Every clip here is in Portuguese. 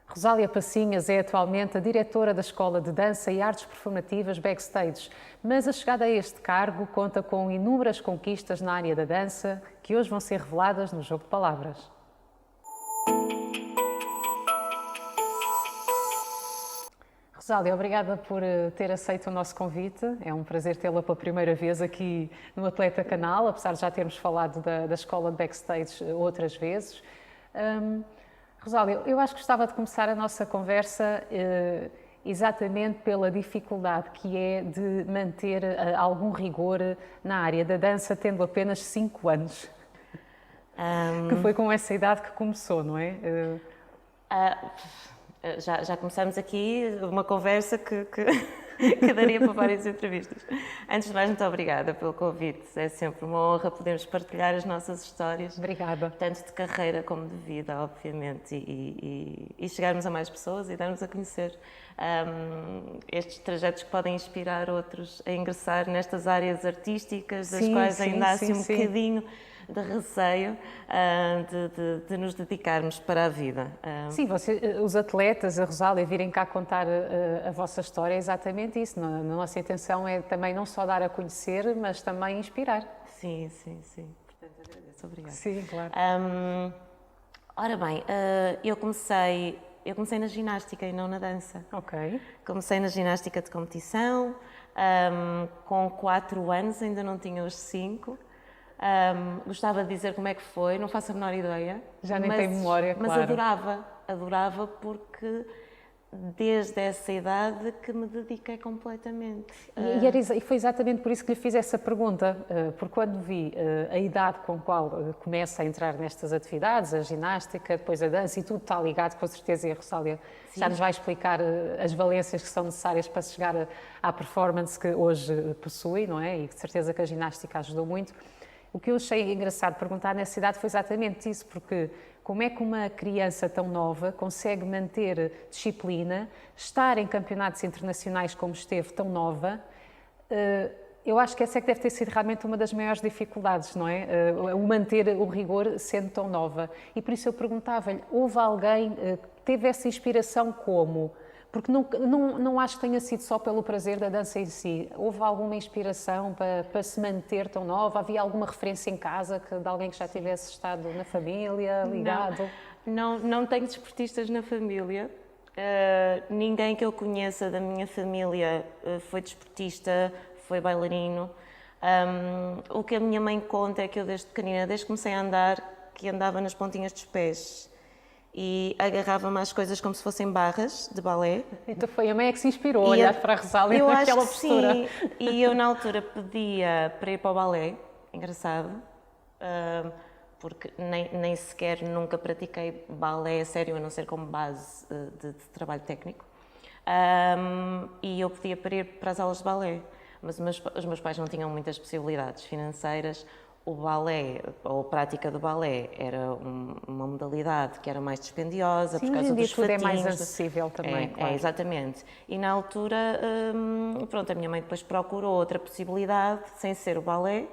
Rosália Passinhas é atualmente a diretora da Escola de Dança e Artes Performativas Backstage, mas a chegada a este cargo conta com inúmeras conquistas na área da dança que hoje vão ser reveladas no Jogo de Palavras. Rosália, obrigada por ter aceito o nosso convite. É um prazer tê-la pela primeira vez aqui no Atleta Canal, apesar de já termos falado da Escola de Backstage outras vezes. Rosália, eu acho que gostava de começar a nossa conversa exatamente pela dificuldade que é de manter algum rigor na área da dança, tendo apenas 5 anos. Que foi com essa idade que começou, não é? Já começamos aqui uma conversa que daria para várias entrevistas. Antes de mais, muito obrigada pelo convite. É sempre uma honra podermos partilhar as nossas histórias. Obrigada. Tanto de carreira como de vida, obviamente, e chegarmos a mais pessoas e darmos a conhecer estes trajetos que podem inspirar outros a ingressar nestas áreas artísticas, das quais ainda há assim um bocadinho de receio de nos dedicarmos para a vida. Sim, os atletas, a Rosália, virem cá contar a vossa história é exatamente isso. A nossa intenção é também não só dar a conhecer, mas também inspirar. Sim. Portanto, agradeço. Obrigada. Sim, claro. Ora bem, eu comecei na ginástica e não na dança. Ok. Comecei na ginástica de competição, com 4 anos, ainda não tinha os 5. Gostava de dizer como é que foi, não faço a menor ideia. Já nem tenho memória, mas claro. adorava porque desde essa idade que me dediquei completamente. E foi exatamente por isso que lhe fiz essa pergunta, porque quando vi a idade com a qual começa a entrar nestas atividades, a ginástica, depois a dança e tudo está ligado, com certeza, e a Rosália já nos vai explicar as valências que são necessárias para chegar à performance que hoje possui, não é? E de certeza que a ginástica ajudou muito. O que eu achei engraçado perguntar nessa idade foi exatamente isso, porque como é que uma criança tão nova consegue manter disciplina, estar em campeonatos internacionais como esteve tão nova? Eu acho que essa é que deve ter sido realmente uma das maiores dificuldades, não é? O manter o rigor sendo tão nova. E por isso eu perguntava-lhe, houve alguém que teve essa inspiração como? Porque não acho que tenha sido só pelo prazer da dança em si. Houve alguma inspiração para se manter tão nova? Havia alguma referência em casa de alguém que já tivesse estado na família, ligado? Não tenho desportistas na família. Ninguém que eu conheça da minha família foi desportista, foi bailarino. O que a minha mãe conta é que eu desde pequenina, desde que comecei a andar, que andava nas pontinhas dos pés. E agarrava-me às coisas como se fossem barras de balé. Então foi a mãe que se inspirou a olhar para a Rosália naquela postura. Sim, e eu na altura pedia para ir para o balé, engraçado, porque nem sequer nunca pratiquei balé a sério, a não ser como base de trabalho técnico. E eu pedia para ir para as aulas de balé, mas os meus pais não tinham muitas possibilidades financeiras. O balé, ou a prática do balé, era uma modalidade que era mais dispendiosa, sim, por causa dos tudo fatinhos. É mais acessível também, claro. Exatamente. E na altura, pronto, a minha mãe depois procurou outra possibilidade, sem ser o balé.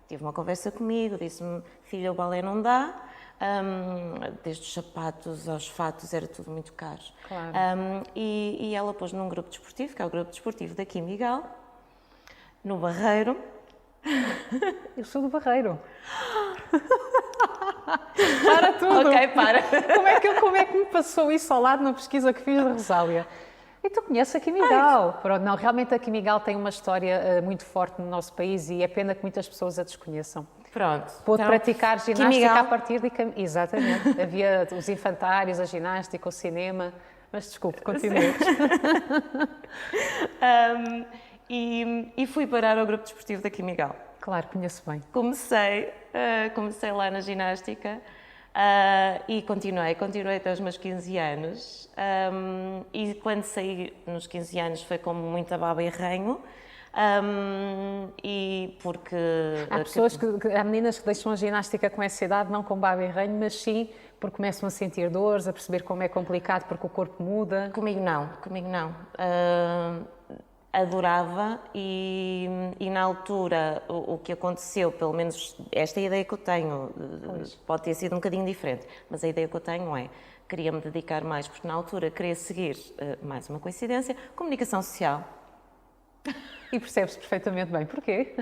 Tive uma conversa comigo, disse-me, filha, o balé não dá. Desde os sapatos aos fatos, era tudo muito caro. Claro. E ela pôs num grupo desportivo, que é o grupo desportivo daqui, Miguel, no Barreiro. Eu sou do Barreiro. Para tudo. Ok, para. Como é que me passou isso ao lado na pesquisa que fiz de Rosália? E tu conheces a Quimigal. Pronto, não, realmente a Quimigal tem uma história muito forte no nosso país e é pena que muitas pessoas a desconheçam. Pronto. Pôde então, praticar ginástica Quimigal. a partir de... Exatamente. Havia os infantários, a ginástica, o cinema. Mas desculpe, continue. E fui parar ao grupo desportivo da Quimigal. Claro, conheço bem. Comecei lá na ginástica e continuei até os meus 15 anos. E quando saí nos 15 anos foi com muita baba e ranho. E porque... Há meninas que deixam a ginástica com essa idade, não com baba e ranho, mas sim porque começam a sentir dores, a perceber como é complicado porque o corpo muda. Comigo não. Adorava e na altura o que aconteceu, pelo menos esta ideia que eu tenho, pode ter sido um bocadinho diferente, mas a ideia que eu tenho é queria me dedicar mais, porque na altura queria seguir, mais uma coincidência, comunicação social. E percebes perfeitamente bem porquê.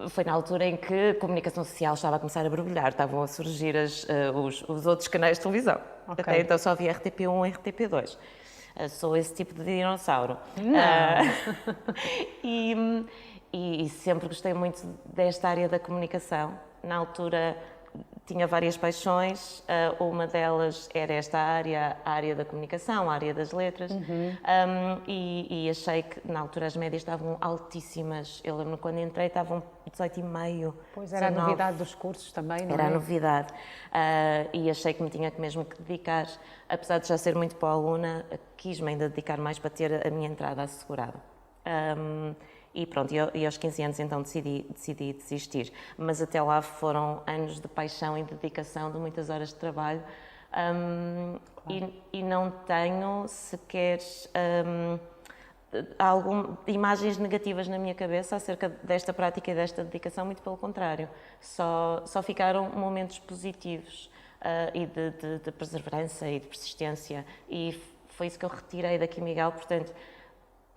Foi na altura em que a comunicação social estava a começar a borbulhar, estavam a surgir os outros canais de televisão. Ok. Até então só havia RTP1 e RTP2. Sou esse tipo de dinossauro. E sempre gostei muito desta área da comunicação. Na altura tinha várias paixões, uma delas era esta área, a área da comunicação, a área das letras, e achei que na altura as médias estavam altíssimas. Eu lembro quando entrei estavam 18,5. Pois era 19. A novidade dos cursos também, não é? Era a novidade. E achei que me tinha mesmo que dedicar, apesar de já ser muito boa aluna, quis-me ainda dedicar mais para ter a minha entrada assegurada. E pronto, e aos 15 anos então decidi desistir. Mas até lá foram anos de paixão e dedicação, de muitas horas de trabalho. E não tenho sequer imagens negativas na minha cabeça acerca desta prática e desta dedicação, muito pelo contrário. Só ficaram momentos positivos e de perseverança e de persistência. E foi isso que eu retirei daqui, Miguel, portanto.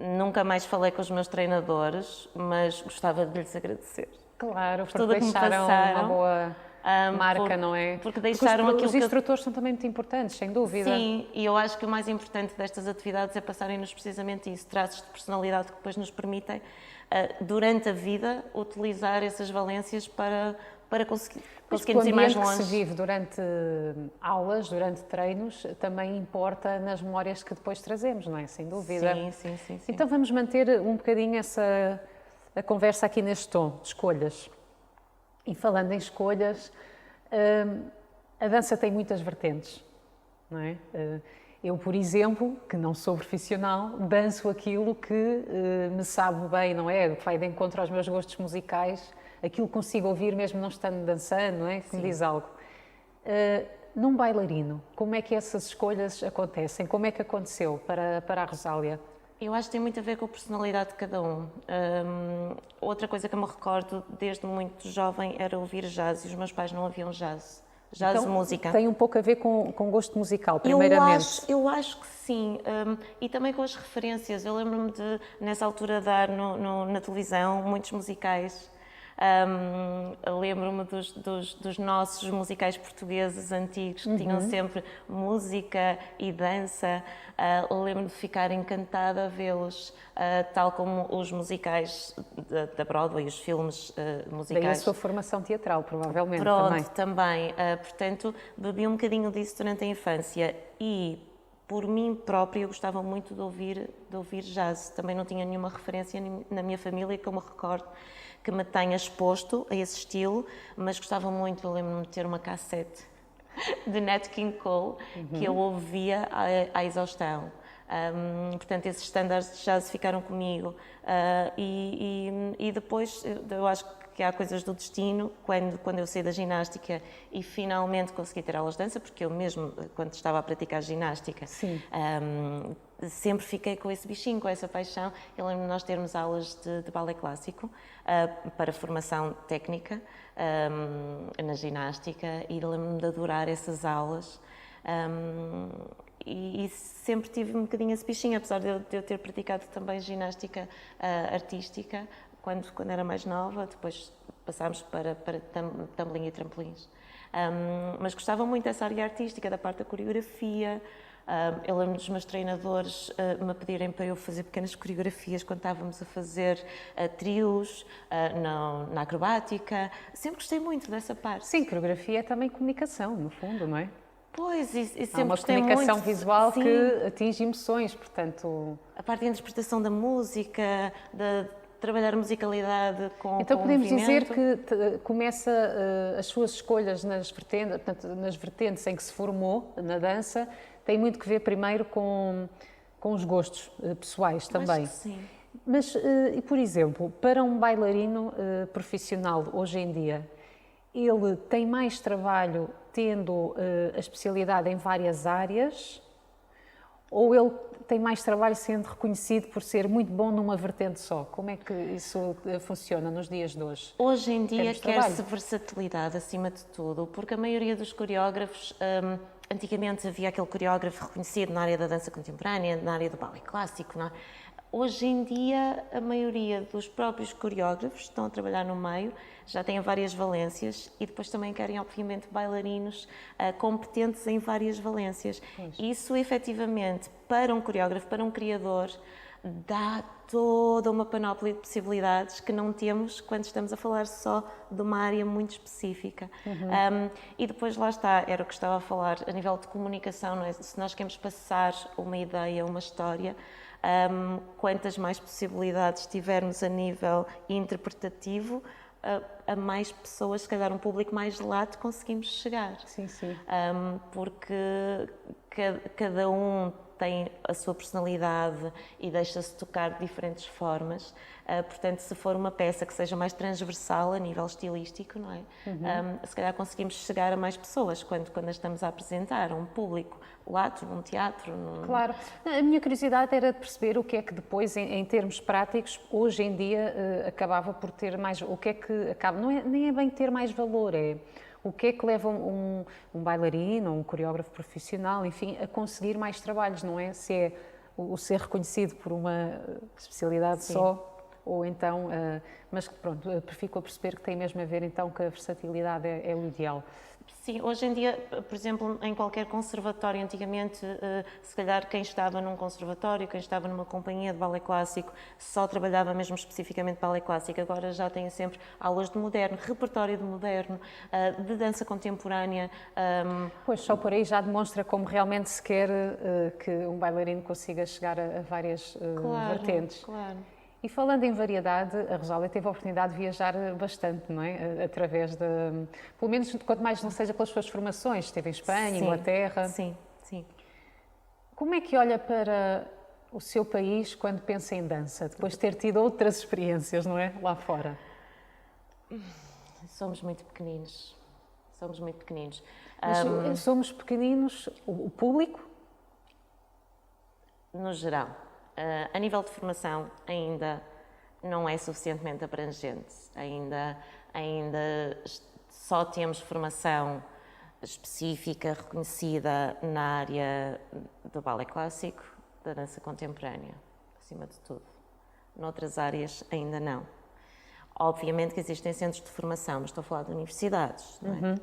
Nunca mais falei com os meus treinadores, mas gostava de lhes agradecer. Claro, porque deixaram uma boa marca, não é? Porque deixaram aquilo os instrutores são também muito importantes, sem dúvida. Sim, e eu acho que o mais importante destas atividades é passarem-nos precisamente isso, traços de personalidade que depois nos permitem, durante a vida, utilizar essas valências para conseguirmos ir mais longe. O que se vive durante aulas, durante treinos, também importa nas memórias que depois trazemos, não é? Sem dúvida. Sim. Então vamos manter um bocadinho a conversa aqui neste tom, de escolhas. E falando em escolhas, a dança tem muitas vertentes, não é? Eu, por exemplo, que não sou profissional, danço aquilo que me sabe bem, não é? Que vai de encontro aos meus gostos musicais, aquilo que consigo ouvir mesmo não estando dançando, não é? Que me diz algo. Num bailarino, como é que essas escolhas acontecem? Como é que aconteceu para a Rosália? Eu acho que tem muito a ver com a personalidade de cada um. Outra coisa que eu me recordo desde muito jovem era ouvir jazz e os meus pais não ouviam jazz. Jazz, então, música. Tem um pouco a ver com gosto musical, primeiramente. Eu acho que sim. E também com as referências. Eu lembro-me de, nessa altura, dar na televisão muitos musicais. Lembro-me dos nossos musicais portugueses antigos, que tinham sempre música e dança. Lembro-me de ficar encantada a vê-los, tal como os musicais da Broadway, os filmes musicais. Daí a sua formação teatral, provavelmente. Pronto, também. Portanto, bebi um bocadinho disso durante a infância e, por mim própria, eu gostava muito de ouvir jazz. Também não tinha nenhuma referência na minha família que eu me recordo que me tenha exposto a esse estilo, mas gostava muito, eu lembro-me de ter uma cassete de Nat King Cole, que eu ouvia à exaustão. Portanto, esses estándares de jazz ficaram comigo. E depois, eu acho que há coisas do destino, quando eu saí da ginástica e finalmente consegui ter aulas de dança, porque eu mesmo, quando estava a praticar ginástica, sempre fiquei com esse bichinho, com essa paixão. Eu lembro de nós termos aulas de balé clássico para formação técnica na ginástica e lembro-me de adorar essas aulas. E sempre tive um bocadinho esse bichinho, apesar de eu ter praticado também ginástica artística quando era mais nova. Depois passámos para tumbling e trampolins. Mas gostava muito dessa área artística, da parte da coreografia. Eu lembro dos meus treinadores me pedirem para eu fazer pequenas coreografias quando estávamos a fazer trios, na acrobática. Sempre gostei muito dessa parte. Sim, coreografia é também comunicação, no fundo, não é? Pois, e sempre há uma gostei comunicação muito, visual sim, que atinge emoções, portanto... A parte da interpretação da música, de trabalhar a musicalidade com Então podemos dizer movimento. que começa as suas escolhas nas vertentes em que se formou na dança, tem muito que ver primeiro com os gostos pessoais também. Acho que sim. Mas, e por exemplo, para um bailarino profissional hoje em dia, ele tem mais trabalho tendo a especialidade em várias áreas ou ele tem mais trabalho sendo reconhecido por ser muito bom numa vertente só? Como é que isso funciona nos dias de hoje? Hoje em dia quer-se versatilidade acima de tudo, porque a maioria dos coreógrafos, antigamente havia aquele coreógrafo reconhecido na área da dança contemporânea, na área do ballet clássico, não é? Hoje em dia, a maioria dos próprios coreógrafos estão a trabalhar no meio, já têm várias valências e depois também querem, obviamente, bailarinos competentes em várias valências. Isso, efetivamente, para um coreógrafo, para um criador, dá toda uma panóplia de possibilidades que não temos quando estamos a falar só de uma área muito específica. E depois lá está, era o que estava a falar, a nível de comunicação, não é? Se nós queremos passar uma ideia, uma história, quantas mais possibilidades tivermos a nível interpretativo, a mais pessoas, se calhar um público mais lato, conseguimos chegar. Sim, sim. Porque cada um tem a sua personalidade e deixa-se tocar de diferentes formas. Portanto, se for uma peça que seja mais transversal a nível estilístico, não é? Se calhar conseguimos chegar a mais pessoas quando a estamos a apresentar a um público lato, num teatro. Claro. A minha curiosidade era de perceber o que é que depois, em termos práticos, hoje em dia acabava por ter mais... O que é que acaba... nem é bem ter mais valor, é... O que é que leva um bailarino, um coreógrafo profissional, enfim, a conseguir mais trabalhos, não é? Se é o ser reconhecido por uma especialidade só, ou então... mas pronto, fico a perceber que tem mesmo a ver então que a versatilidade é o ideal. Sim, hoje em dia, por exemplo, em qualquer conservatório, antigamente, se calhar quem estava num conservatório, quem estava numa companhia de ballet clássico, só trabalhava mesmo especificamente ballet clássico. Agora já tem sempre aulas de moderno, repertório de moderno, de dança contemporânea. Pois, só por aí já demonstra como realmente se quer que um bailarino consiga chegar a várias vertentes. Claro. E falando em variedade, a Rosália teve a oportunidade de viajar bastante, não é? Através de, pelo menos, quanto mais não seja pelas suas formações, esteve em Espanha, Inglaterra. Sim. Como é que olha para o seu país quando pensa em dança, depois de ter tido outras experiências, não é? Lá fora. Somos muito pequeninos. Mas somos pequeninos, o público? No geral. A nível de formação, ainda não é suficientemente abrangente. Ainda só temos formação específica, reconhecida na área do ballet clássico, da dança contemporânea, acima de tudo. Noutras áreas, ainda não. Obviamente que existem centros de formação, mas estou a falar de universidades, não é?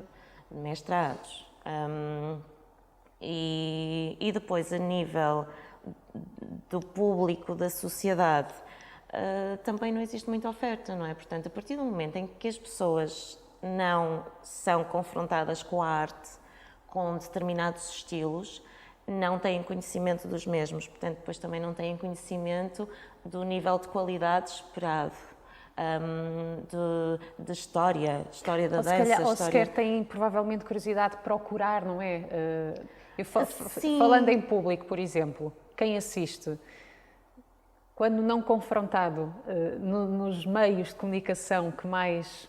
De mestrados. E depois, a nível do público, da sociedade, também não existe muita oferta, não é? Portanto, a partir do momento em que as pessoas não são confrontadas com a arte, com determinados estilos, não têm conhecimento dos mesmos, portanto, depois também não têm conhecimento do nível de qualidade esperado, de história da dança. Ou sequer têm provavelmente curiosidade de procurar, não é? Falando em público, por exemplo, quem assiste, quando não confrontado nos meios de comunicação que mais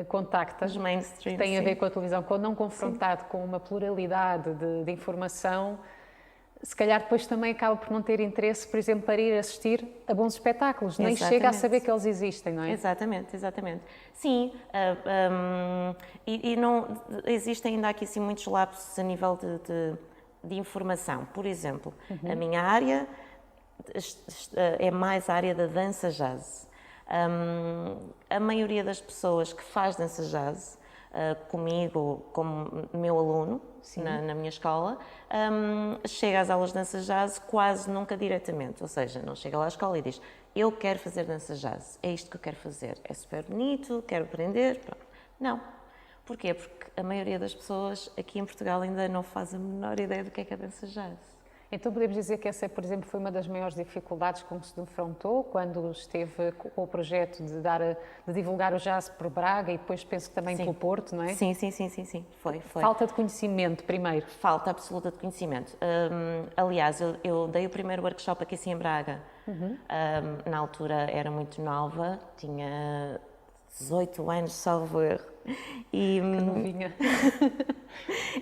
contacta, os mainstream, tem a ver com a televisão, quando não confrontado com uma pluralidade de informação, se calhar depois também acaba por não ter interesse, por exemplo, para ir assistir a bons espetáculos, nem chega a saber que eles existem, não é? Exatamente. Sim, e não, existem ainda aqui assim, muitos lapsos a nível de informação. Por exemplo, a minha área é mais a área da dança jazz. A maioria das pessoas que faz dança jazz, comigo, como meu aluno, na minha escola, chega às aulas de dança jazz quase nunca diretamente, ou seja, não chega lá à escola e diz: eu quero fazer dança jazz, é isto que eu quero fazer, é super bonito, quero aprender. Pronto. Não. Porquê? Porque a maioria das pessoas aqui em Portugal ainda não faz a menor ideia do que é a dança jazz. Então podemos dizer que essa, por exemplo, foi uma das maiores dificuldades com que se defrontou quando esteve com o projeto de divulgar o jazz por Braga e depois penso que também pelo Porto, não é? Sim. Foi. Falta de conhecimento, primeiro. Falta absoluta de conhecimento. Aliás, eu dei o primeiro workshop aqui assim em Braga. Na altura era muito nova, tinha 18 anos, salvo erro. E, Novinha.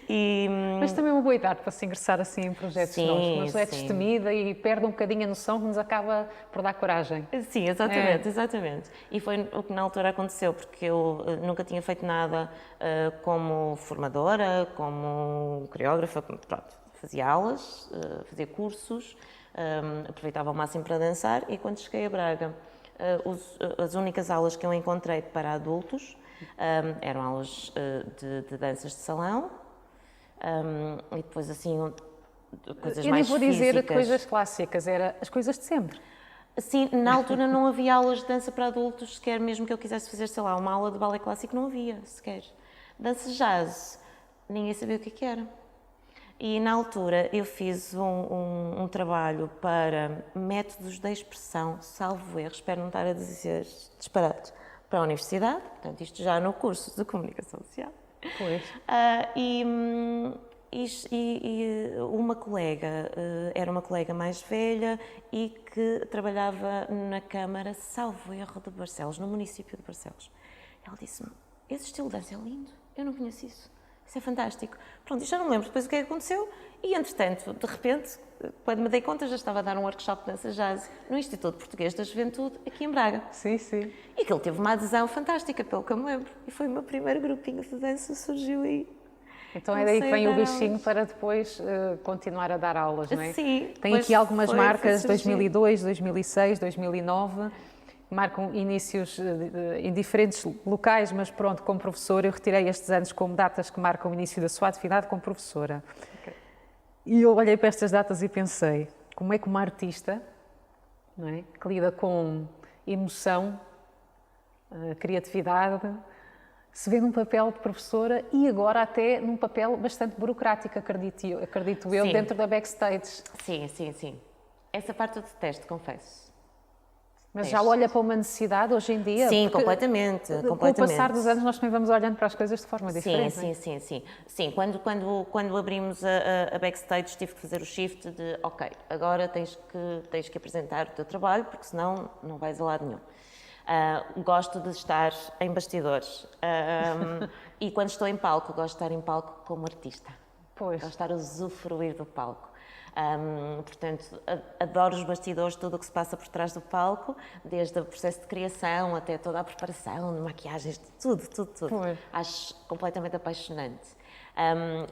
e, Mas também é uma boa idade para se ingressar assim em projetos Sim, novos. Uma pessoa é sim. destemida e perde um bocadinho a noção que nos acaba por dar coragem. Sim, exatamente, exatamente. E foi o que na altura aconteceu, porque eu nunca tinha feito nada como formadora, como coreógrafa, pronto, fazia aulas, fazia cursos, aproveitava ao máximo para dançar e quando cheguei a Braga, as únicas aulas que eu encontrei para adultos eram aulas de danças de salão e depois assim coisas Eu nem mais vou dizer físicas. coisas clássicas, era as coisas de sempre. Sim, na altura não havia aulas de dança para adultos sequer, mesmo que eu quisesse fazer, sei lá, uma aula de balé clássico, não havia sequer. Dança jazz, ninguém sabia o que era. E na altura eu fiz um trabalho para métodos de expressão, salvo erro, espero não estar a dizer disparates, para a universidade, portanto isto já no curso de comunicação social. Pois. E uma colega, era uma colega mais velha e que trabalhava na Câmara, salvo erro, de Barcelos, no município de Barcelos. Ela disse-me, esse estilo de dança é lindo, eu não conheço isso. Isso é fantástico. Pronto, isto já não me lembro depois o que é que aconteceu e, entretanto, de repente, quando me dei conta, já estava a dar um workshop de dança jazz no Instituto Português da Juventude, aqui em Braga. Sim, sim. E aquilo teve uma adesão fantástica, pelo que eu me lembro. E foi o meu primeiro grupinho de dança, surgiu aí. Então é daí que vem o bichinho para depois continuar a dar aulas, não é? Sim. Tem aqui algumas marcas, 2002, 2006, 2009, marcam inícios em diferentes locais, mas pronto, como professora, eu retirei estes anos como datas que marcam o início da sua atividade como professora. Okay. E eu olhei para estas datas e pensei, como é que uma artista, não é, que lida com emoção, criatividade, se vê num papel de professora e agora até num papel bastante burocrático, acredito eu, dentro da backstage. Sim, sim, sim. Essa parte eu detesto, confesso. Mas já olha para uma necessidade hoje em dia? Sim, completamente. Com o passar dos anos nós também vamos olhando para as coisas de forma diferente. Sim, sim, sim. Sim, quando abrimos a backstage tive que fazer o shift de ok, agora tens que apresentar o teu trabalho porque senão não vais a lado nenhum. Gosto de estar em bastidores e quando estou em palco, gosto de estar em palco como artista. Pois. Gosto de estar a usufruir do palco. Portanto, adoro os bastidores, tudo o que se passa por trás do palco, desde o processo de criação até toda a preparação, de maquiagens, tudo. Pois. Acho completamente apaixonante.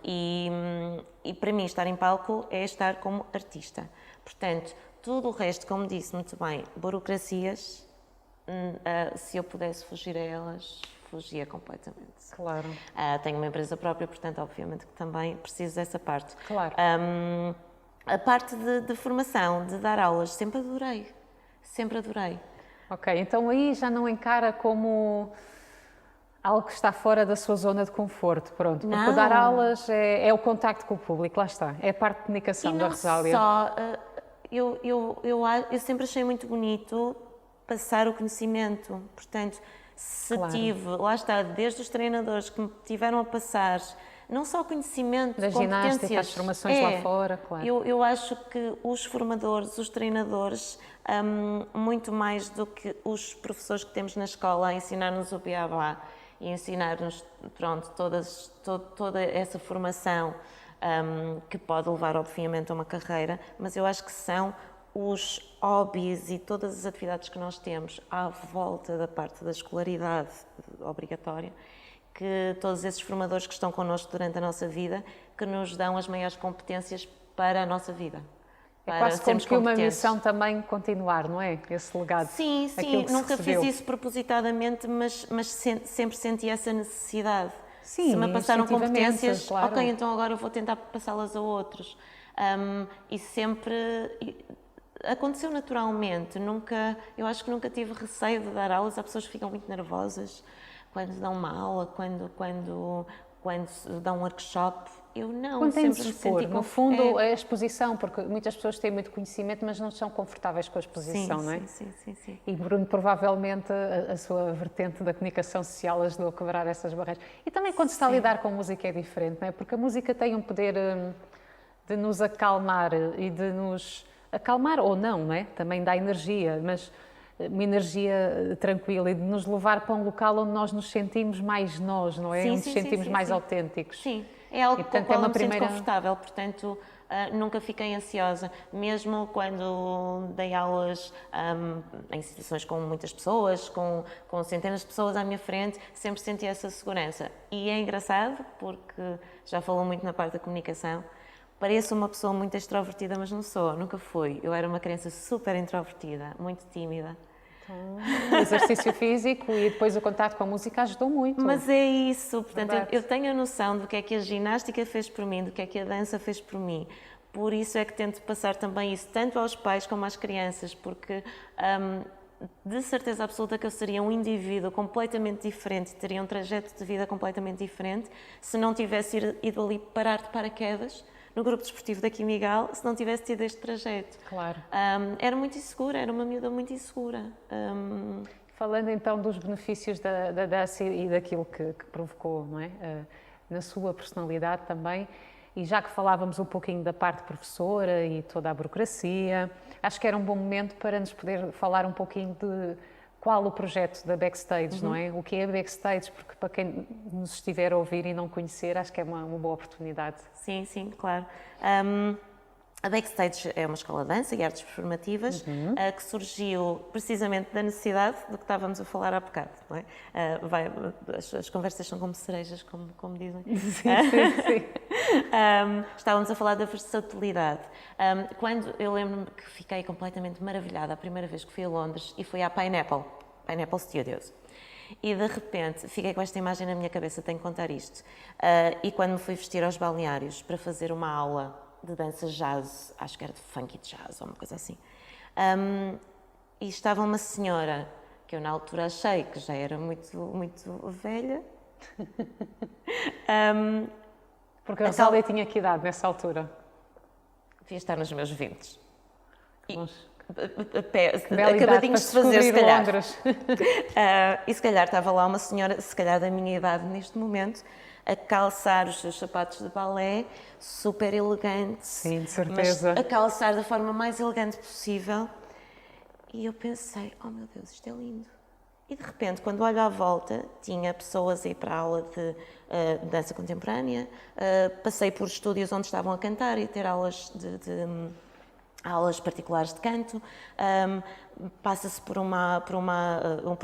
E para mim estar em palco é estar como artista. Portanto, tudo o resto, como disse muito bem, burocracias, se eu pudesse fugir a elas, fugia completamente. Claro. Tenho uma empresa própria, portanto, obviamente que também preciso dessa parte. Claro. A parte de formação, de dar aulas, sempre adorei. Sempre adorei. Ok, então aí já não encara como algo que está fora da sua zona de conforto, pronto. Porque dar aulas é o contacto com o público, lá está. É a parte de comunicação da Rosália. Só, eu sempre achei muito bonito passar o conhecimento. Portanto, se tive, lá está, desde os treinadores que me tiveram a passar, não só conhecimento, da competências. ginástica, as formações lá fora, claro. Eu acho que os formadores, os treinadores, muito mais do que os professores que temos na escola a ensinar-nos o beabá e ensinar-nos, pronto, toda essa formação que pode levar, obviamente, a uma carreira, mas eu acho que são os hobbies e todas as atividades que nós temos à volta da parte da escolaridade obrigatória, que todos esses formadores que estão connosco durante a nossa vida, que nos dão as maiores competências para a nossa vida. É quase como que uma missão também continuar, não é? Esse legado. Sim, nunca fiz isso propositadamente, mas sempre senti essa necessidade. Sim, se me passaram competências, claro. Ok, então agora eu vou tentar passá-las a outros. E sempre aconteceu naturalmente. Eu acho que nunca tive receio de dar aulas. Há pessoas que ficam muito nervosas quando dão uma aula, quando dão um workshop. Eu não, quando tem de sempre se expor, me senti no fundo é a exposição, porque muitas pessoas têm muito conhecimento, mas não são confortáveis com a exposição, não é? Sim. E Bruno, provavelmente a sua vertente da comunicação social ajudou a quebrar essas barreiras. E também quando se está a lidar com música é diferente, não é? Porque a música tem um poder de nos acalmar e de nos acalmar ou não, não é? Também dá energia, mas uma energia tranquila e de nos levar para um local onde nós nos sentimos mais nós, não é? Sim, Onde sim, nos sentimos sim, mais sim. autênticos. Sim, é algo E, com o portanto, qual é uma eu me sinto primeira... confortável, portanto, nunca fiquei ansiosa, mesmo quando dei aulas em situações com muitas pessoas, com centenas de pessoas à minha frente, sempre senti essa segurança. E é engraçado, porque já falou muito na parte da comunicação, pareço uma pessoa muito extrovertida, mas não sou, nunca fui. Eu era uma criança super introvertida, muito tímida. O exercício físico e depois o contato com a música ajudou muito. Mas é isso, portanto, Verdade. eu tenho a noção do que é que a ginástica fez por mim, do que é que a dança fez por mim. Por isso é que tento passar também isso tanto aos pais como às crianças, porque de certeza absoluta que eu seria um indivíduo completamente diferente, teria um trajeto de vida completamente diferente se não tivesse ido ali parar de paraquedas no grupo desportivo da Quimigal, se não tivesse tido este trajeto. Claro. Era muito insegura, era uma miúda muito insegura. Falando então dos benefícios da dança e daquilo que provocou, não é? Na sua personalidade também, e já que falávamos um pouquinho da parte professora e toda a burocracia, acho que era um bom momento para nos poder falar um pouquinho de qual o projeto da Backstage, não é? O que é a Backstage, porque para quem nos estiver a ouvir e não conhecer, acho que é uma boa oportunidade. Sim, sim, claro. A Backstage é uma escola de dança e artes performativas que surgiu precisamente da necessidade do que estávamos a falar há bocado, não é? As conversas são como cerejas, como dizem. Sim, sim, sim. Estávamos a falar da versatilidade. Quando eu lembro-me que fiquei completamente maravilhada a primeira vez que fui a Londres e fui à Pineapple Studios. E de repente fiquei com esta imagem na minha cabeça, tenho que contar isto. E quando me fui vestir aos balneários para fazer uma aula de dança jazz, acho que era de funky jazz ou uma coisa assim, e estava uma senhora que eu na altura achei que já era muito, muito velha. Porque a Rosália tinha que idade nessa altura? Devia estar nos meus 20. Bela Acabadinhos de fazer, se descobrir calhar. Londres. E se calhar estava lá uma senhora, se calhar da minha idade neste momento, a calçar os seus sapatos de balé, super elegante. Sim, de certeza. Mas a calçar da forma mais elegante possível. E eu pensei, oh meu Deus, isto é lindo. E de repente, quando olho à volta, tinha pessoas a ir para a aula de dança contemporânea, passei por estúdios onde estavam a cantar e a ter aulas aulas particulares de canto, passa-se por um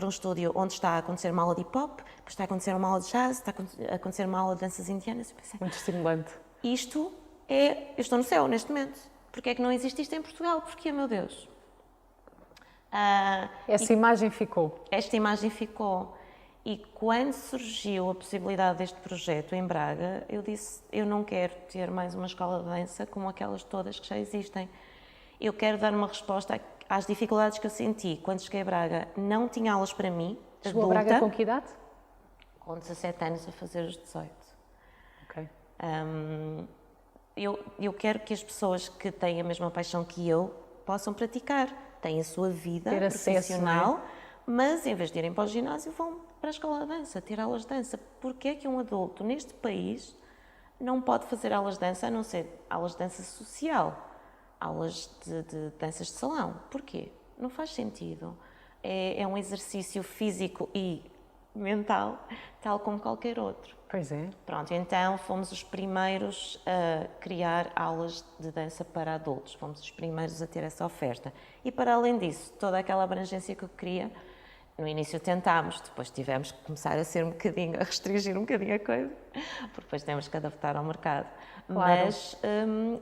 estúdio onde está a acontecer uma aula de hip-hop, depois está a acontecer uma aula de jazz, está a acontecer uma aula de danças indianas. Eu pensei, Muito estimulante. isto é... Eu estou no céu neste momento. Porque é que não existe isto em Portugal? Porquê, meu Deus? Essa imagem ficou. Esta imagem ficou. E quando surgiu a possibilidade deste projeto em Braga, eu disse, eu não quero ter mais uma escola de dança como aquelas todas que já existem. Eu quero dar uma resposta às dificuldades que eu senti. Quando cheguei a Braga, não tinha aulas para mim, Chegou adulta. a Braga com que idade? Com 17 anos a fazer os 18. Ok. Eu quero que as pessoas que têm a mesma paixão que eu possam praticar. Têm a sua vida Ter profissional, acesso, mas em vez de irem para o ginásio, vão para a escola de dança, ter aulas de dança. Porquê é que um adulto neste país não pode fazer aulas de dança, a não ser aulas de dança social, aulas de danças de salão? Porquê? Não faz sentido. É um exercício físico e mental, tal como qualquer outro. Pois é. Pronto, então fomos os primeiros a criar aulas de dança para adultos, fomos os primeiros a ter essa oferta. E para além disso, toda aquela abrangência que eu queria, no início tentámos, depois tivemos que começar a ser a restringir um bocadinho a coisa, porque depois temos que adaptar ao mercado. Claro. Mas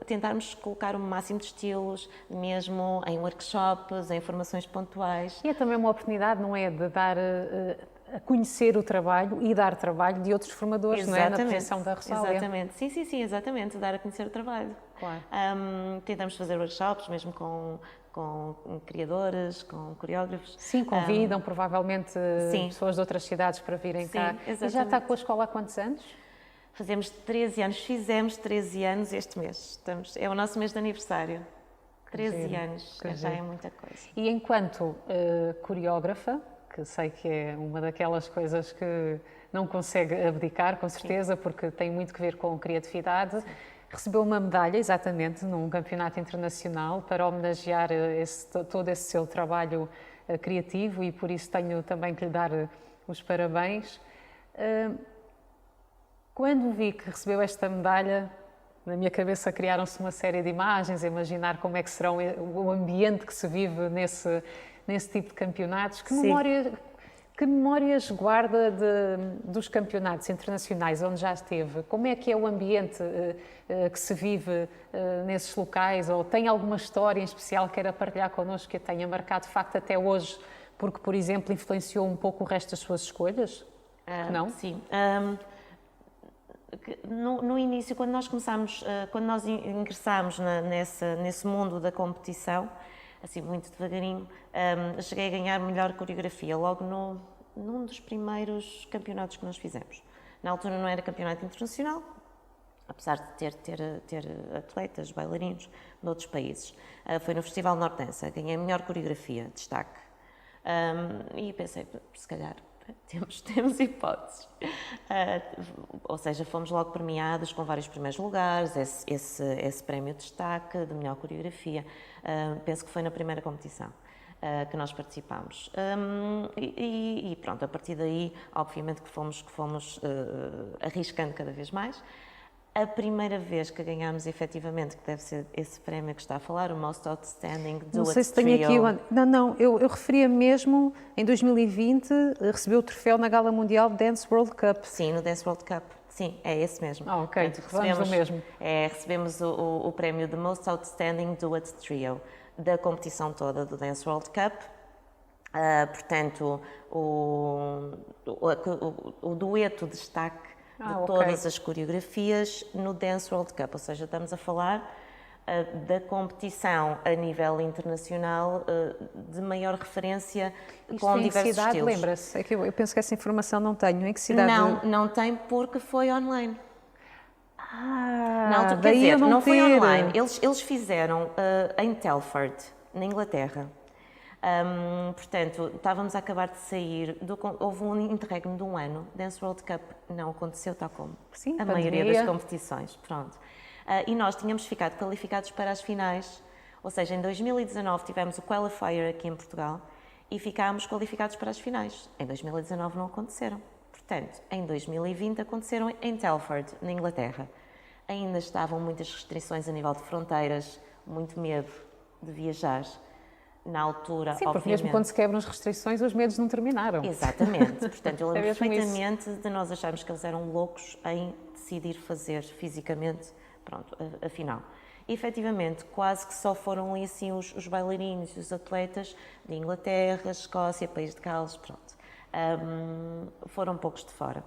tentarmos colocar o máximo de estilos, mesmo em workshops, em formações pontuais. E é também uma oportunidade, não é, de dar a conhecer o trabalho e dar trabalho de outros formadores, não é, na posição da Rosália. Exatamente, sim, exatamente, dar a conhecer o trabalho. Claro. Tentamos fazer workshops, mesmo com criadores, com coreógrafos. Sim, convidam provavelmente pessoas de outras cidades para virem cá. Exatamente. E já está com a escola há quantos anos? Fizemos 13 anos este mês. É o nosso mês de aniversário. 13 anos, já é muita coisa. E enquanto coreógrafa, que sei que é uma daquelas coisas que não consegue abdicar, com certeza, porque tem muito que ver com criatividade, recebeu uma medalha, exatamente, num campeonato internacional para homenagear todo esse seu trabalho criativo e por isso tenho também que lhe dar os parabéns. Quando vi que recebeu esta medalha, na minha cabeça criaram-se uma série de imagens, a imaginar como é que será o ambiente que se vive nesse tipo de campeonatos. Que memórias guarda dos campeonatos internacionais onde já esteve? Como é que é o ambiente que se vive nesses locais? Ou tem alguma história em especial que queira partilhar connosco que a tenha marcado de facto até hoje, porque, por exemplo, influenciou um pouco o resto das suas escolhas? Não? Sim. No início, quando nós ingressámos nesse mundo da competição, assim muito devagarinho, cheguei a ganhar melhor coreografia logo num dos primeiros campeonatos que nós fizemos. Na altura não era campeonato internacional, apesar de ter atletas, bailarinos de outros países. Foi no Festival Norte-Dança, ganhei a melhor coreografia, destaque. E pensei, se calhar temos hipóteses. Ou seja, fomos logo premiados com vários primeiros lugares, esse prémio de destaque de melhor coreografia. Penso que foi na primeira competição que nós participámos. E pronto, a partir daí, obviamente que fomos arriscando cada vez mais. A primeira vez que ganhámos efetivamente, que deve ser esse prémio que está a falar, o Most Outstanding Duet Trio. Não sei se tenho aqui o... Não, eu referia mesmo, em 2020, recebeu o troféu na Gala Mundial Dance World Cup. Sim, no Dance World Cup. Sim, é esse mesmo. Ok, recebemos o mesmo. Recebemos o prémio de Most Outstanding Duet Trio da competição toda do Dance World Cup. Portanto, o dueto de destaque de todas as coreografias no Dance World Cup, ou seja, estamos a falar da competição a nível internacional de maior referência. Isto com em diversos que cidade, estilos. Lembra-se? É que eu penso que essa informação não tenho. Em que cidade? Não tem porque foi online. Daí quer dizer, eu não foi ter. online. Eles fizeram em Telford, na Inglaterra. Portanto, estávamos a acabar de sair, houve um interregno de um ano, Dance World Cup não aconteceu tal como Sim, a maioria das competições, pronto. E nós tínhamos ficado qualificados para as finais, ou seja, em 2019 tivemos o Qualifier aqui em Portugal e ficámos qualificados para as finais. Em 2019 não aconteceram, portanto, em 2020 aconteceram em Telford, na Inglaterra. Ainda estavam muitas restrições a nível de fronteiras, muito medo de viajar. Na altura, sim, porque mesmo quando se quebram as restrições, os medos não terminaram. Exatamente. Portanto, eu lembro perfeitamente isso. de nós acharmos que eles eram loucos em decidir fazer fisicamente, pronto, a final. E, efetivamente, quase que só foram ali assim os bailarinos e os atletas de Inglaterra, Escócia, País de Gales, pronto. Foram poucos de fora.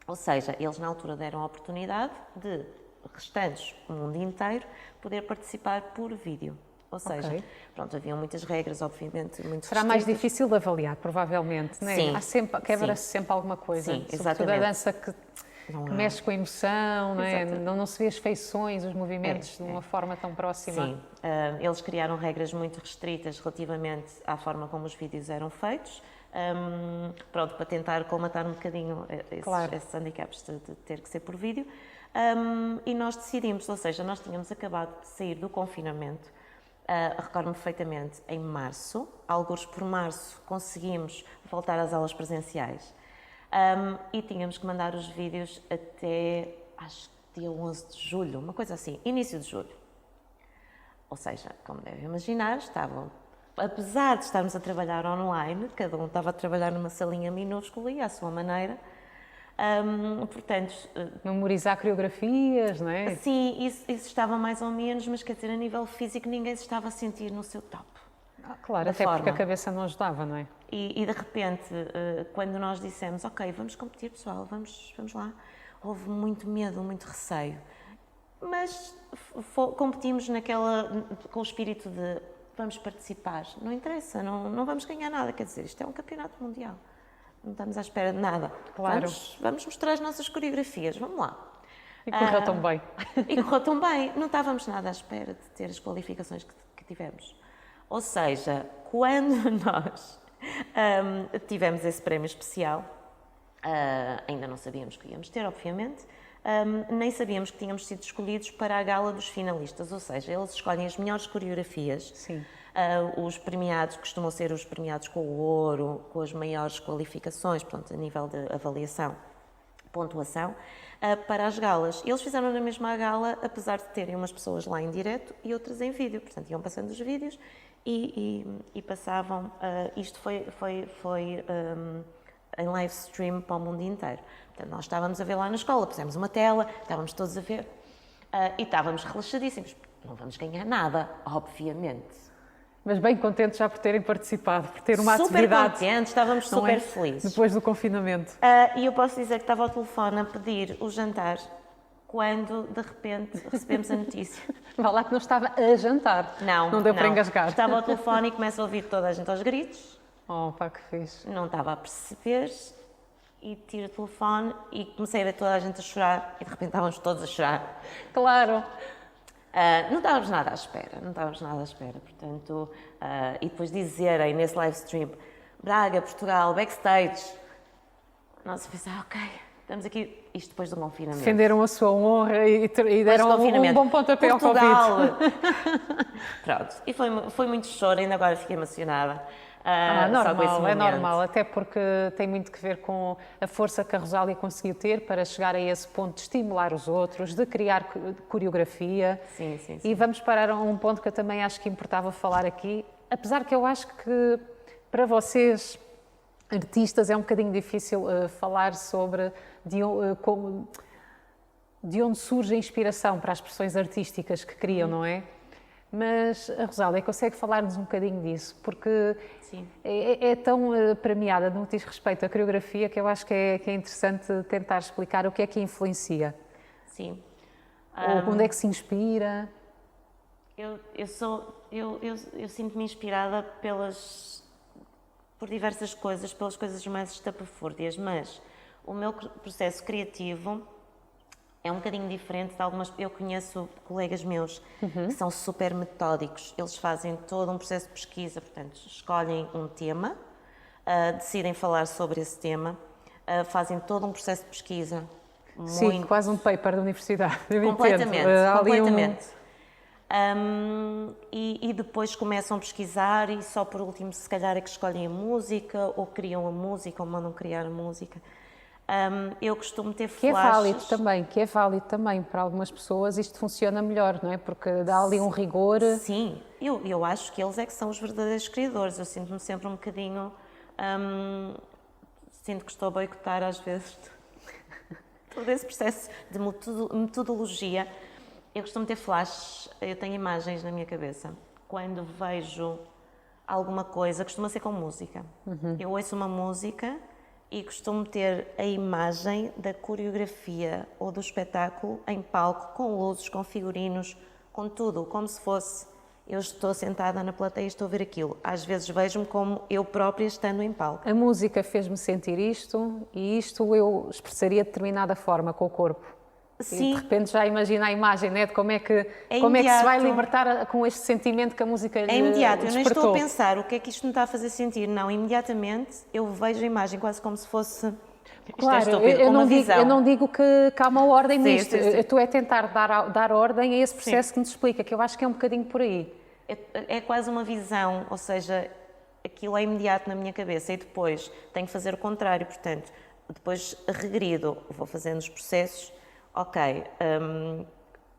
Ou seja, eles na altura deram a oportunidade de restantes, o mundo inteiro, poder participar por vídeo. Ou seja, pronto, haviam muitas regras, obviamente, muito Será mais difícil de avaliar, provavelmente, não é? Sim. Quebra-se sempre alguma coisa. Sim, sobretudo exatamente. a dança que mexe com a emoção, não é? Não se vê as feições, os movimentos de uma forma tão próxima. Sim, eles criaram regras muito restritas relativamente à forma como os vídeos eram feitos, pronto, para tentar colmatar um bocadinho esses handicaps de ter que ser por vídeo. E nós decidimos, ou seja, nós tínhamos acabado de sair do confinamento. Recordo-me perfeitamente, em março, alguns por março, conseguimos voltar às aulas presenciais e tínhamos que mandar os vídeos até, acho que dia 11 de julho, uma coisa assim, início de julho. Ou seja, como devem imaginar, apesar de estarmos a trabalhar online, cada um estava a trabalhar numa salinha minúscula e à sua maneira. Portanto, memorizar coreografias, não é? Sim, isso estava mais ou menos, mas quer dizer, a nível físico ninguém se estava a sentir no seu top. Claro, até porque a cabeça não ajudava, não é? E de repente, quando nós dissemos, ok, vamos competir pessoal, vamos lá, houve muito medo, muito receio. Mas competimos com o espírito de vamos participar, não interessa, não vamos ganhar nada, quer dizer, isto é um campeonato mundial. Não estamos à espera de nada. Claro. Vamos mostrar as nossas coreografias, vamos lá. E correu tão bem. E correu tão bem. Não estávamos nada à espera de ter as qualificações que tivemos. Ou seja, quando nós tivemos esse prémio especial, ainda não sabíamos que íamos ter, obviamente, nem sabíamos que tínhamos sido escolhidos para a gala dos finalistas, ou seja, eles escolhem as melhores coreografias. Sim. Os premiados costumam ser os premiados com o ouro, com as maiores qualificações, pronto, a nível de avaliação, pontuação, para as galas. Eles fizeram na mesma gala, apesar de terem umas pessoas lá em direto e outras em vídeo. Portanto, iam passando os vídeos e passavam. Isto foi em live stream para o mundo inteiro. Portanto, nós estávamos a ver lá na escola, pusemos uma tela, estávamos todos a ver e estávamos relaxadíssimos. Não vamos ganhar nada, obviamente. Mas bem contentes já por terem participado, por ter uma super atividade. Super contentes, estávamos super felizes. Depois do confinamento. E eu posso dizer que estava ao telefone a pedir o jantar quando, de repente, recebemos a notícia. Vá lá que não estava a jantar. Não deu para engasgar. Estava ao telefone e começo a ouvir toda a gente aos gritos. Oh, pá, que fixe. Não estava a perceber e tiro o telefone e comecei a ver toda a gente a chorar e de repente estávamos todos a chorar. Claro. Não estávamos nada à espera, portanto, e depois dizerem nesse live stream, Braga, Portugal, backstage, nós pensamos, ok, estamos aqui, isto depois do confinamento. Defenderam a sua honra e deram um bom pontapé ao Covid. Pronto, e foi muito choro, ainda agora fiquei emocionada. Normal, até porque tem muito que ver com a força que a Rosália conseguiu ter para chegar a esse ponto de estimular os outros, de criar coreografia. Sim. E vamos parar a um ponto que eu também acho que importava falar aqui, apesar que eu acho que para vocês, artistas, é um bocadinho difícil falar sobre de onde surge a inspiração para as expressões artísticas que criam, não é? Mas a Rosália consegue falar-nos um bocadinho disso, porque é tão premiada no que diz respeito à coreografia que eu acho que é interessante tentar explicar o que é que influencia. Sim. Ou onde é que se inspira? Eu sinto-me inspirada por diversas coisas, pelas coisas mais estapafúrdias, mas o meu processo criativo é um bocadinho diferente de algumas... Eu conheço colegas meus que são super metódicos. Eles fazem todo um processo de pesquisa, portanto, escolhem um tema, decidem falar sobre esse tema, fazem todo um processo de pesquisa. Sim, quase um paper da universidade. Completamente. E depois começam a pesquisar e só por último, se calhar, é que escolhem a música, ou criam a música, ou mandam criar a música. Eu costumo ter flashes... Que é válido também para algumas pessoas, isto funciona melhor, não é? Porque dá ali um rigor... Sim, eu acho que eles é que são os verdadeiros criadores, eu sinto-me sempre um bocadinho... sinto que estou a boicotar às vezes todo esse processo de metodologia. Eu costumo ter flashes, eu tenho imagens na minha cabeça. Quando vejo alguma coisa, costuma ser com música. Eu ouço uma música... e costumo ter a imagem da coreografia ou do espetáculo em palco, com luzes, com figurinos, com tudo, como se fosse eu estou sentada na plateia e estou a ver aquilo. Às vezes vejo-me como eu própria estando em palco. A música fez-me sentir isto e isto eu expressaria de determinada forma com o corpo. Sim. E de repente já imagina a imagem, né, de como é que se vai libertar com este sentimento que a música lhe despertou. É imediato, eu nem estou a pensar o que é que isto me está a fazer sentir. Não, imediatamente eu vejo a imagem quase como se fosse... Claro, eu não digo que há uma ordem nisto. Eu estou a tentar dar ordem a esse processo que nos explica, que eu acho que é um bocadinho por aí. É quase uma visão, ou seja, aquilo é imediato na minha cabeça e depois tenho que fazer o contrário, portanto, depois regrido, vou fazendo os processos, ok,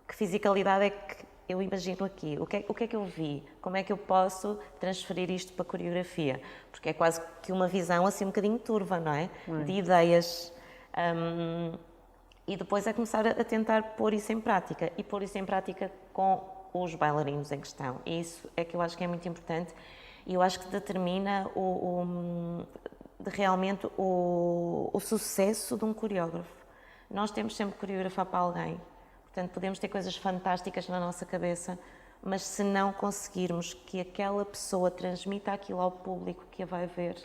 que fisicalidade é que eu imagino aqui? O que é que eu vi? Como é que eu posso transferir isto para a coreografia? Porque é quase que uma visão assim um bocadinho turva, não é? De ideias. E depois é começar a tentar pôr isso em prática. E pôr isso em prática com os bailarinos em questão. E isso é que eu acho que é muito importante. E eu acho que determina realmente o sucesso de um coreógrafo. Nós temos sempre que coreografar para alguém. Portanto, podemos ter coisas fantásticas na nossa cabeça, mas se não conseguirmos que aquela pessoa transmita aquilo ao público que a vai ver,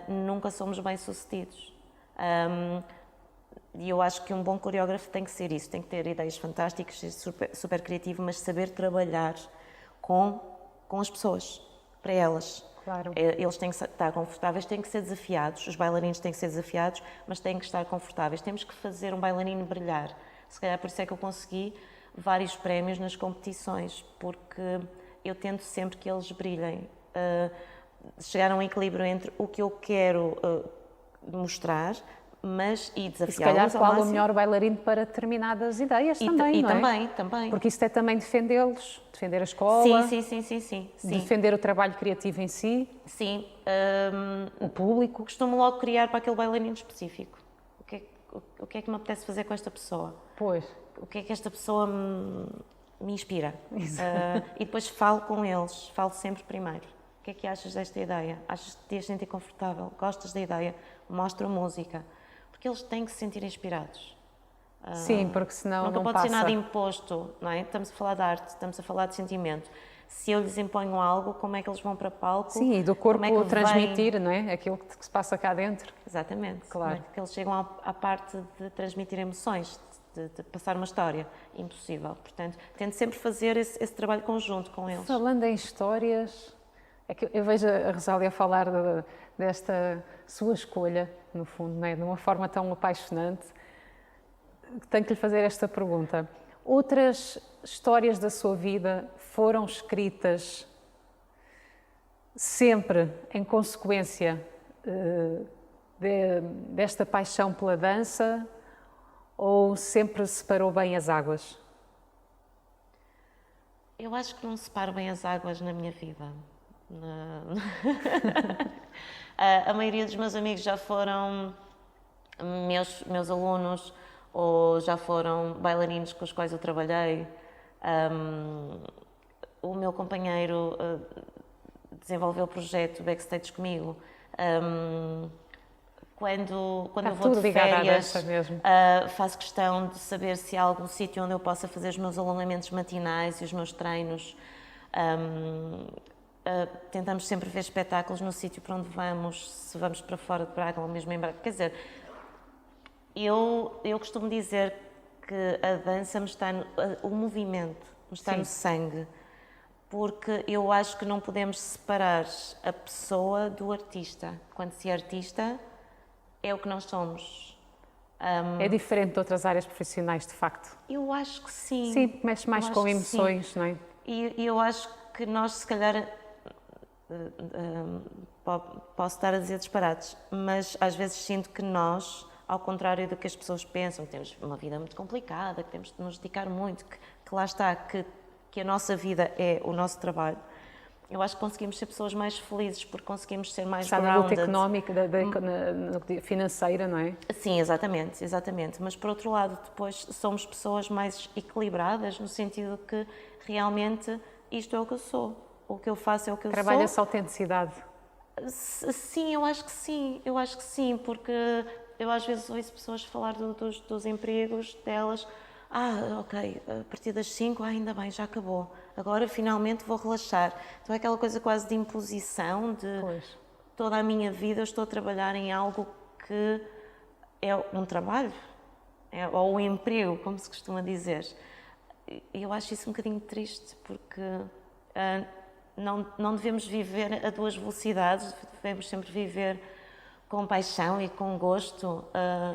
nunca somos bem-sucedidos. E eu acho que um bom coreógrafo tem que ser isso, tem que ter ideias fantásticas, ser super criativo, mas saber trabalhar com as pessoas, para elas. Claro. Eles têm que estar confortáveis, têm que ser desafiados, os bailarinos têm que ser desafiados, mas têm que estar confortáveis. Temos que fazer um bailarino brilhar. Se calhar por isso é que eu consegui vários prémios nas competições, porque eu tento sempre que eles brilhem. Chegar a um equilíbrio entre o que eu quero mostrar, e desafiá-los. E se calhar qual o melhor bailarino para determinadas ideias também, não é? Também. Porque isso é também defendê-los, defender a escola, Sim. defender o trabalho criativo em si, Sim. o público. Costumo logo criar para aquele bailarino específico. O que é que me apetece fazer com esta pessoa? Pois. O que é que esta pessoa me inspira? E depois falo com eles, falo sempre primeiro. O que é que achas desta ideia? Achas que te ias sentir confortável? Gostas da ideia? Mostra música. Porque eles têm que se sentir inspirados. Sim, porque senão nunca não pode passa. ser nada imposto, não é? Estamos a falar de arte, estamos a falar de sentimento. Se eu lhes imponho algo, como é que eles vão para palco? Sim, e do corpo como é que transmitir, não é? Aquilo que se passa cá dentro. Exatamente. Claro. Como é que eles chegam à parte de transmitir emoções, de passar uma história? Impossível. Portanto, tento sempre fazer esse trabalho conjunto com eles. Falando em histórias, é que eu vejo a Rosália falar desta sua escolha, no fundo, não é? De uma forma tão apaixonante. Tenho que lhe fazer esta pergunta. Outras histórias da sua vida foram escritas sempre em consequência desta paixão pela dança ou sempre separou bem as águas? Eu acho que não separo bem as águas na minha vida. A maioria dos meus amigos já foram meus alunos ou já foram bailarinos com os quais eu trabalhei. O meu companheiro desenvolveu o projeto Backstage comigo. Quando eu vou de férias, faço questão de saber se há algum sítio onde eu possa fazer os meus alongamentos matinais e os meus treinos. Tentamos sempre ver espetáculos no sítio para onde vamos, se vamos para fora de Braga ou mesmo em Braga. Quer dizer, eu costumo dizer que a dança o movimento me está no sangue, porque eu acho que não podemos separar a pessoa do artista. Quando se é artista, é o que nós somos. É diferente de outras áreas profissionais, de facto? Eu acho que sim. Sim, mexe mais com emoções, não é? E eu acho que nós, se calhar, posso estar a dizer disparates, mas às vezes sinto que nós, ao contrário do que as pessoas pensam, que temos uma vida muito complicada, que temos de nos dedicar muito, que lá está, que a nossa vida é o nosso trabalho, eu acho que conseguimos ser pessoas mais felizes, porque conseguimos ser mais grounded. Na luta económica, financeira, não é? Sim, exatamente. Mas, por outro lado, depois somos pessoas mais equilibradas, no sentido que realmente isto é o que eu sou. O que eu faço é o que eu sou. Trabalha-se a autenticidade? Sim, eu acho que sim, porque eu às vezes ouço pessoas falar dos empregos delas. Ok, a partir das 5, ainda bem, já acabou. Agora finalmente vou relaxar. Então é aquela coisa quase de imposição, toda a minha vida eu estou a trabalhar em algo que é um trabalho, ou um emprego, como se costuma dizer. Eu acho isso um bocadinho triste, porque não devemos viver a duas velocidades, devemos sempre viver com paixão e com gosto,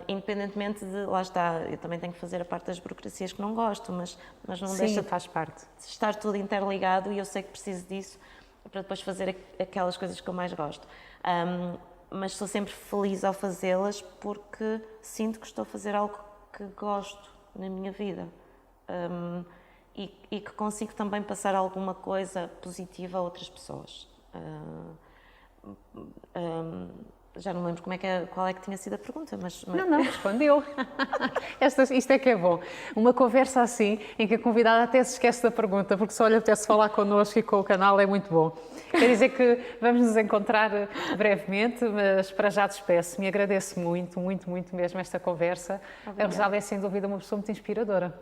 independentemente de, lá está, eu também tenho que fazer a parte das burocracias que não gosto, mas não deixa faz parte de estar tudo interligado e eu sei que preciso disso para depois fazer aquelas coisas que eu mais gosto. Mas sou sempre feliz ao fazê-las porque sinto que estou a fazer algo que gosto na minha vida e que consigo também passar alguma coisa positiva a outras pessoas. Já não lembro qual é que tinha sido a pergunta, mas... Não, respondeu. Isto é que é bom. Uma conversa assim, em que a convidada até se esquece da pergunta, porque só lhe apetece falar connosco e com o canal, é muito bom. Quer dizer que vamos nos encontrar brevemente, mas para já despeço-me. Agradeço muito mesmo esta conversa. Obrigada. A Rosália é, sem dúvida, uma pessoa muito inspiradora.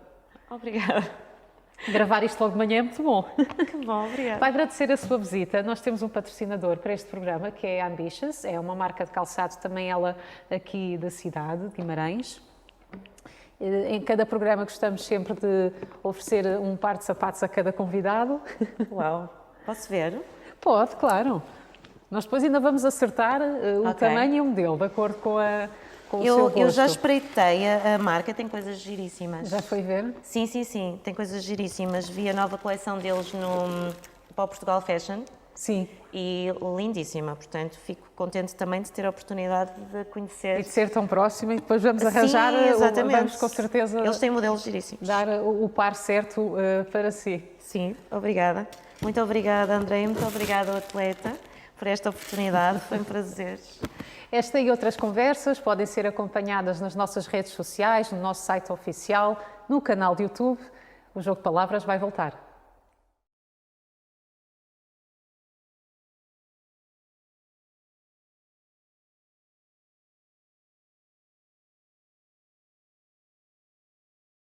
Obrigada. Gravar isto logo de manhã é muito bom. Que bom, obrigada. Para agradecer a sua visita, nós temos um patrocinador para este programa, que é a Ambitions, é uma marca de calçado, também ela aqui da cidade, de Guimarães. Em cada programa gostamos sempre de oferecer um par de sapatos a cada convidado. Uau! Posso ver? Pode, claro. Nós depois ainda vamos acertar o tamanho e o modelo, de acordo com o seu gosto. Eu já espreitei a marca, tem coisas giríssimas. Já foi ver? Sim, tem coisas giríssimas. Vi a nova coleção deles para o Portugal Fashion. Sim. E lindíssima, portanto, fico contente também de ter a oportunidade de conhecer. E de ser tão próxima, e depois vamos arranjar, vamos com certeza... Eles têm modelos giríssimos. Dar o par certo para si. Sim, obrigada. Muito obrigada, Andréia, muito obrigada ao atleta por esta oportunidade, foi um prazer. Esta e outras conversas podem ser acompanhadas nas nossas redes sociais, no nosso site oficial, no canal de YouTube. O Jogo de Palavras vai voltar.